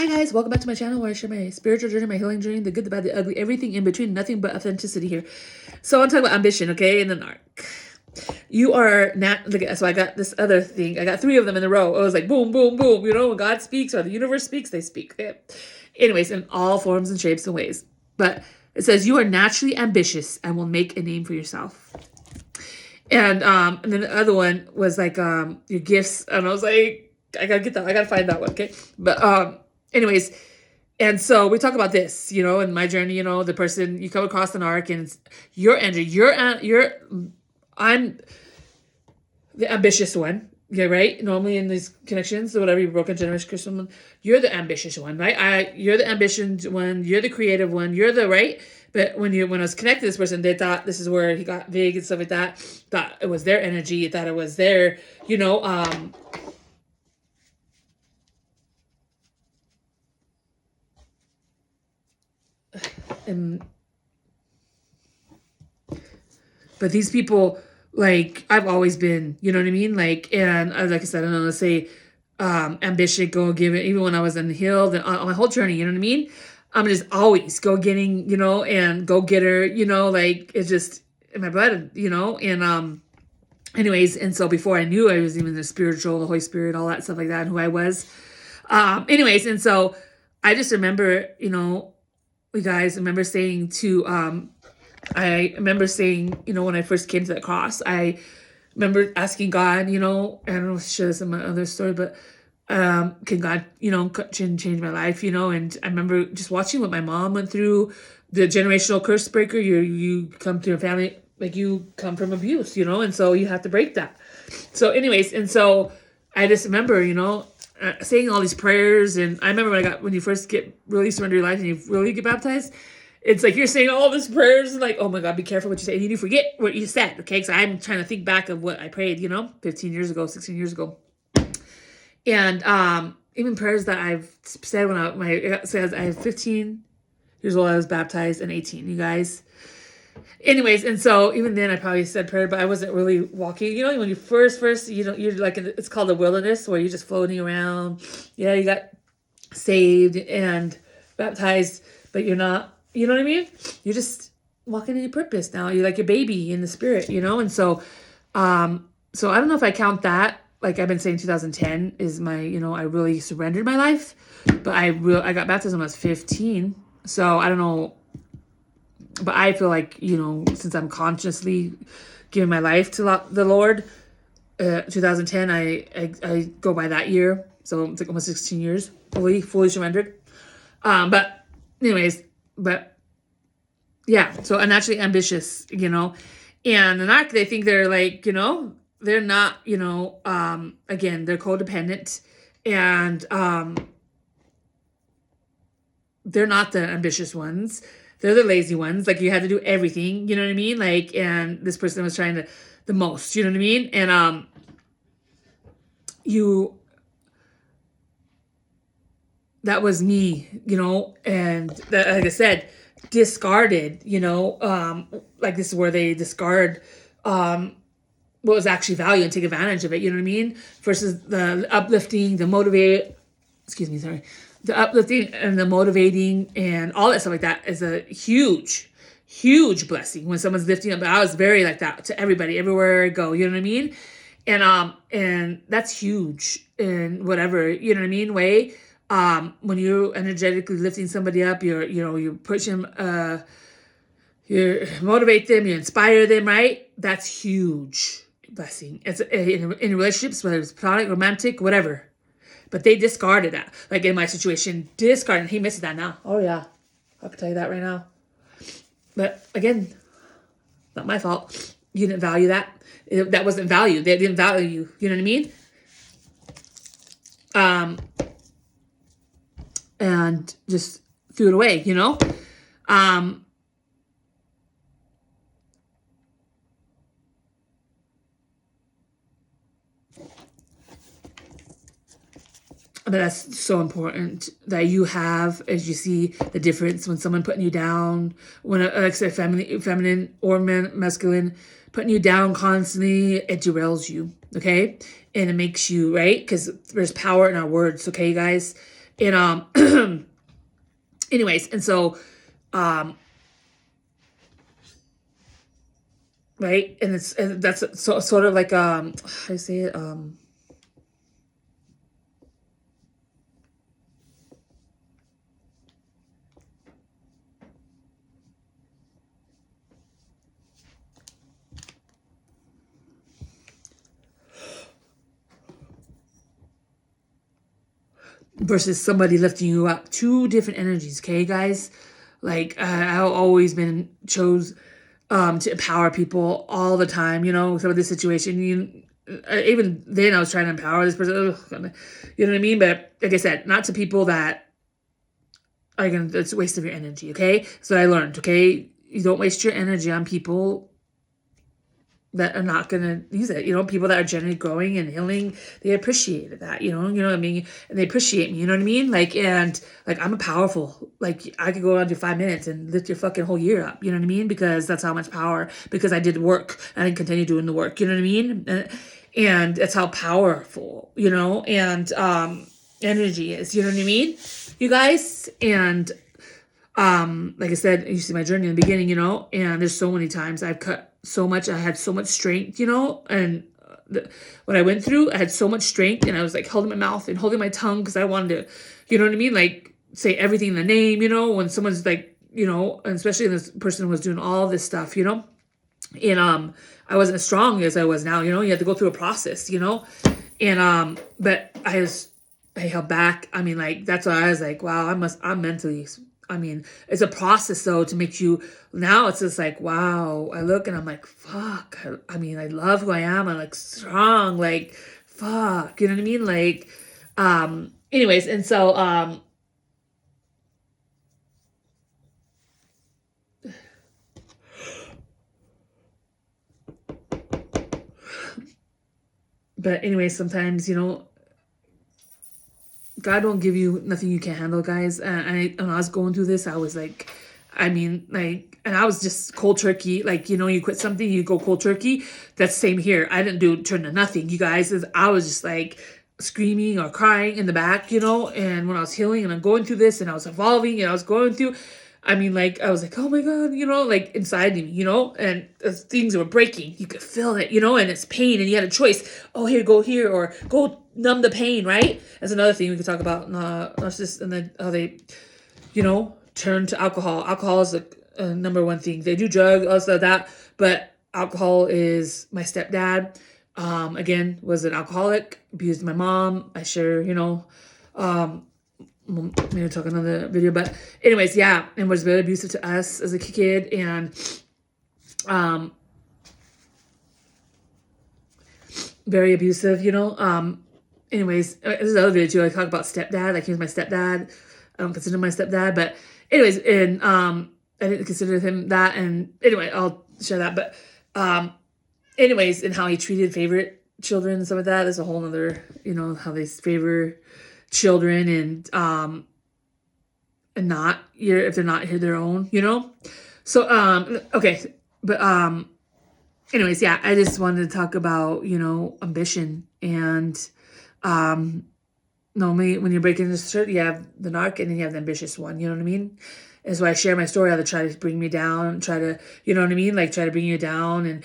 Hi guys, welcome back to my channel where I share my spiritual journey, my healing journey, the good, the bad, the ugly, everything in between, nothing but authenticity here. So I want to talk about ambition, okay, in an arc. You are not, look at, so I got this other thing. I got 3 of them in a row. It was like boom, boom, boom. You know, when God speaks or the universe speaks, they speak. Okay? Anyways, in all forms and shapes and ways. But it says you are naturally ambitious and will make a name for yourself. And then the other one was like your gifts. And I was like, I gotta get that. I gotta find that one, okay? But anyways, and so we talk about this, you know, in my journey, you know, the person you come across an arc and it's your energy, I'm the ambitious one. Yeah, right. Normally in these connections, or whatever, you broken generous Christian, you're the ambitious one, right? You're the ambitious one. You're the creative one. You're the right. But when I was connected to this person, they thought this is where he got big and stuff like that. Thought it was their energy. Thought it was their, you know, and but these people, like, I've always been, you know what I mean? Like, and like I said, I don't know, let's say, ambition, go give it, even when I was in the hill, on my whole journey, you know what I mean? I'm just always go getting, you know, and go getter, you know, like, it's just in my blood, you know, and, anyways, and so before I knew I was even the spiritual, the Holy Spirit, all that stuff like that, and who I was, anyways, and so I just remember, you know, you guys, remember saying to, I remember saying, you know, when I first came to that cross, I remember asking God, you know, I don't know if share this in my other story, but can God, you know, change my life, you know? And I remember just watching what my mom went through, the generational curse breaker. You come to a family, like you come from abuse, you know, and so you have to break that. So anyways, and so I just remember, you know, saying all these prayers. And I remember when you first get really surrender your life and you really get baptized, it's like you're saying all these prayers and like, oh my God, be careful what you say. And you forget what you said, okay? Because I'm trying to think back of what I prayed, you know, 15 years ago, 16 years ago. And even prayers that I've said when I have 15 years old, I was baptized, and 18, you guys. Anyways, and so even then I probably said prayer, but I wasn't really walking. You know, when you first, you know, you're like, it's called the wilderness, where you're just floating around. Yeah, you got saved and baptized, but you're not, you know what I mean? You're just walking in your purpose now. You're like a baby in the spirit, you know? And so, so I don't know if I count that. Like I've been saying, 2010 is my, you know, I really surrendered my life, but I got baptized when I was 15. So I don't know, but I feel like, you know, since I'm consciously giving my life to the Lord, 2010, I go by that year. So it's like almost 16 years, fully surrendered. But anyways, but yeah, so I'm naturally ambitious, you know, and an arc, they think they're like, you know, they're not, you know, again, they're codependent, and they're not the ambitious ones. They're the lazy ones. Like, you had to do everything, you know what I mean? Like, and this person was trying the most, you know what I mean? And that was me, you know, and that, like I said, discarded, you know, like this is where they discard what was actually value and take advantage of it, you know what I mean? Versus the uplifting, the uplifting and the motivating and all that stuff like that is a huge blessing when someone's lifting up. I was very like that to everybody, everywhere I go, you know what I mean? And that's huge in whatever, you know what I mean, way. When you're energetically lifting somebody up, you're pushing, you motivate them, you inspire them, right? That's huge blessing. It's in relationships, whether it's platonic, romantic, whatever. But they discarded that. Like in my situation, discarded. He misses that now. Oh yeah, I can tell you that right now. But again, not my fault. You didn't value that. That wasn't value. They didn't value you. You know what I mean? And just threw it away, you know? But that's so important that you have, as you see the difference when someone putting you down, when like I said, feminine or masculine, putting you down constantly, it derails you, okay? And it makes you, right? Because there's power in our words, okay, guys? And anyways, and so right, and that's sort of like how do you say it, versus somebody lifting you up. Two different energies, okay, guys? Like I've always been chose to empower people all the time. You know, some of this situation, even then I was trying to empower this person. Ugh, you know what I mean? But like I said, not to people that are gonna. It's a waste of your energy. Okay, so I learned. Okay, you don't waste your energy on people that are not going to use it. You know, people that are generally growing and healing, they appreciate that, you know what I mean? And they appreciate me, you know what I mean? Like, and like, I'm a powerful, like I could go around to 5 minutes and lift your fucking whole year up. You know what I mean? Because that's how much power, because I did work and I continue doing the work, you know what I mean? And that's how powerful, you know, and, energy is, you know what I mean? You guys, and, like I said, you see my journey in the beginning, you know, and there's so many times I've cut so much. I had so much strength, you know, and what I went through, I had so much strength, and I was like holding my mouth and holding my tongue because I wanted to, you know what I mean? Like say everything in the name, you know, when someone's like, you know, and especially this person was doing all this stuff, you know, and I wasn't as strong as I was now, you know. You had to go through a process, you know, and but I held back. I mean, like that's why I was like, wow, I'm mentally. I mean, it's a process though to make you. Now it's just like, wow. I look and I'm like, fuck. I mean, I love who I am. I'm like strong. Like, fuck. You know what I mean? Like, anyways, and so but anyways, sometimes, you know, God won't give you nothing you can't handle, guys. And when I was going through this, I was like, I mean, like, and I was just cold turkey. Like, you know, you quit something, you go cold turkey. That's same here. I didn't do turn to nothing, you guys. I was just like screaming or crying in the back, you know. And when I was healing and I'm going through this and I was evolving and I was going through, I mean, like, I was like, oh my God, you know, like inside me, you know, and things were breaking. You could feel it, you know, and it's pain, and you had a choice. Oh, here, go here, or go numb the pain, right? That's another thing we could talk about. Narcissists and then how they, you know, turn to alcohol. Alcohol is a number one thing. They do drugs, also that, but alcohol is my stepdad. Again, was an alcoholic, abused my mom. I share, you know, maybe talk another video, but anyways, yeah, and was very abusive to us as a kid, and very abusive, you know. Anyways, this is another video too. I talk about stepdad, like he was my stepdad. I don't consider him my stepdad, but anyways, and I didn't consider him that, and anyway, I'll share that. But anyways, and how he treated favorite children and stuff like that. There's a whole other, you know, how they favor children and not if they're not their own, you know. So okay, but anyways, yeah, I just wanted to talk about, you know, ambition. And normally when you're breaking the shirt, you have the narc and then you have the ambitious one, you know what I mean? And so I share my story how they try to bring me down, try to, you know what I mean, like try to bring you down, and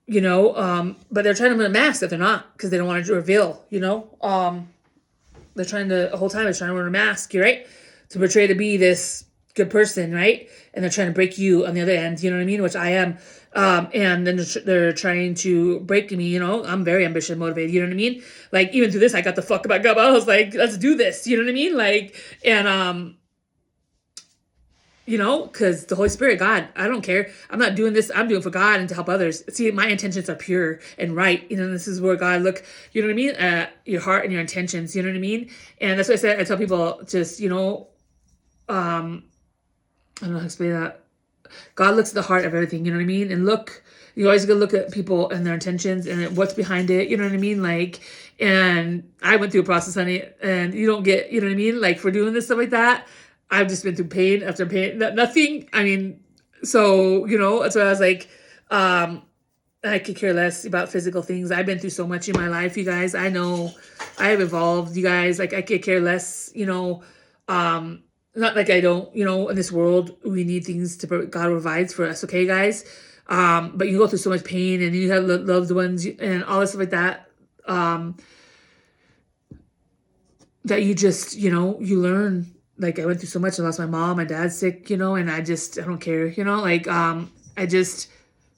you know, but they're trying to mask that they're not, because they don't want to reveal, you know. They're trying to, the whole time they're trying to wear a mask, you right, to portray to be this good person, right? And they're trying to break you on the other end, you know what I mean? Which I am. And then they're trying to break me, you know. I'm very ambitious, motivated, you know what I mean? Like, even through this, I got the fuck back up. I was like, let's do this, you know what I mean? Like, and you know, because the Holy Spirit, God, I don't care. I'm not doing this. I'm doing it for God and to help others. See, my intentions are pure and right. You know, this is where God look, you know what I mean? Your heart and your intentions, you know what I mean? And that's what I said. I tell people just, you know, I don't know how to explain that. God looks at the heart of everything, you know what I mean? And look, you always gotta look at people and their intentions and what's behind it, you know what I mean? Like, and I went through a process, honey, and you don't get, you know what I mean? Like, for doing this stuff like that, I've just been through pain after pain. Nothing, I mean, so, you know, that's why I was like, I could care less about physical things. I've been through so much in my life, you guys. I know I have evolved, you guys. Like I could care less, um, not like I don't, in this world we need things to God provides for us, okay, guys? But you go through so much pain and you have loved ones and all this stuff like that. Um, that you just, you learn. Like I went through so much. I lost my mom, my dad's sick, and I don't care, like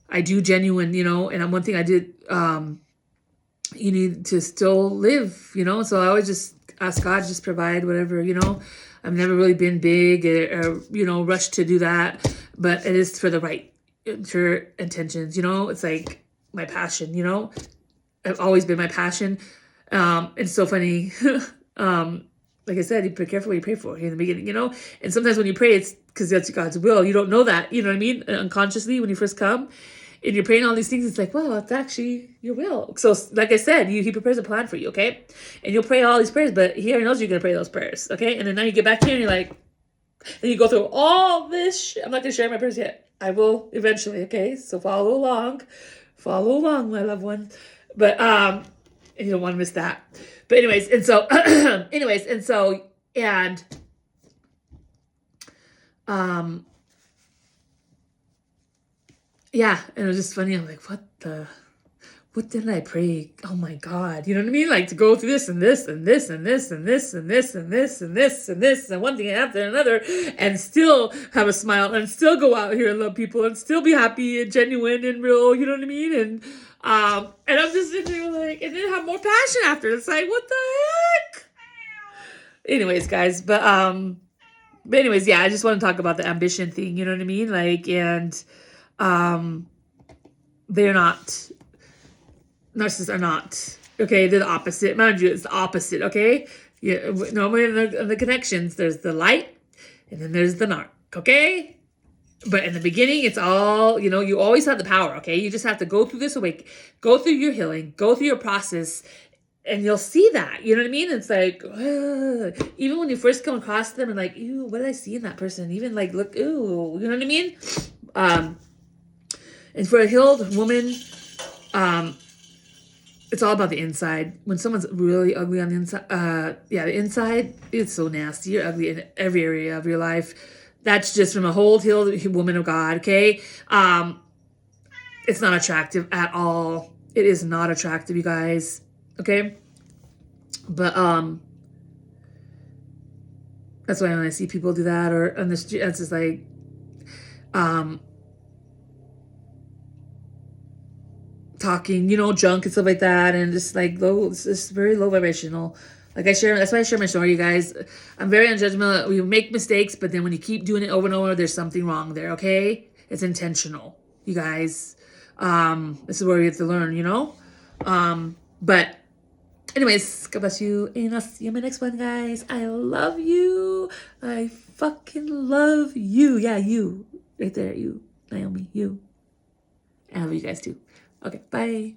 I do genuine, and one thing I did, you need to still live, so I always just ask God, just provide whatever, I've never really been big or rushed to do that, but it is for the right intentions, it's like my passion, I've always been my passion. It's so funny. Like I said, you be careful what you pray for in the beginning, and sometimes when you pray, it's because that's God's will. You don't know that, you know what I mean? Unconsciously, when you first come and you're praying all these things, it's like, well, it's actually your will. So like I said, he prepares a plan for you, okay? And you'll pray all these prayers, but he already knows you're going to pray those prayers, okay? And then now you get back here and you're like, and you go through all this I'm not going to share my prayers yet. I will eventually, okay? So follow along, my loved ones. But you don't want to miss that. But anyways, and so yeah, and it was just funny. I'm like, what did I pray? Oh my God. You know what I mean? Like to go through this and this and this and this and this and this and this and this and this and one thing after another and still have a smile and still go out here and love people and still be happy and genuine and real, you know what I mean? And I'm just sitting there like, and then have more passion after. It's like, what the heck? Anyways, guys, but anyways, yeah, I just want to talk about the ambition thing, you know what I mean? Like, and they're not, narcissists are not, okay? They're the opposite. Mind you, it's the opposite, okay? Yeah, normally in the connections, there's the light and then there's the narc, okay? But in the beginning, it's all, you always have the power, okay? You just have to go through this go through your healing, go through your process, and you'll see that, you know what I mean? It's like, even when you first come across them and like, ew, what did I see in that person? Even like, look, ew, you know what I mean? And for a healed woman, it's all about the inside. When someone's really ugly on the inside, the inside, it's so nasty. You're ugly in every area of your life. That's just from a whole healed woman of God, okay? It's not attractive at all. It is not attractive, you guys, okay? But that's why when I see people do that or on the street, it's just like, talking, junk and stuff like that, and just like low, it's just very low vibrational. Like that's why I share my story, you guys. I'm very unjudgmental. We make mistakes, but then when you keep doing it over and over, there's something wrong there, okay? It's intentional, you guys. This is where we have to learn, But anyways, God bless you, and I'll see you in my next one, guys. I love you. I fucking love you. Yeah, you. Right there, you. Naomi, you. I love you guys too. Okay, bye.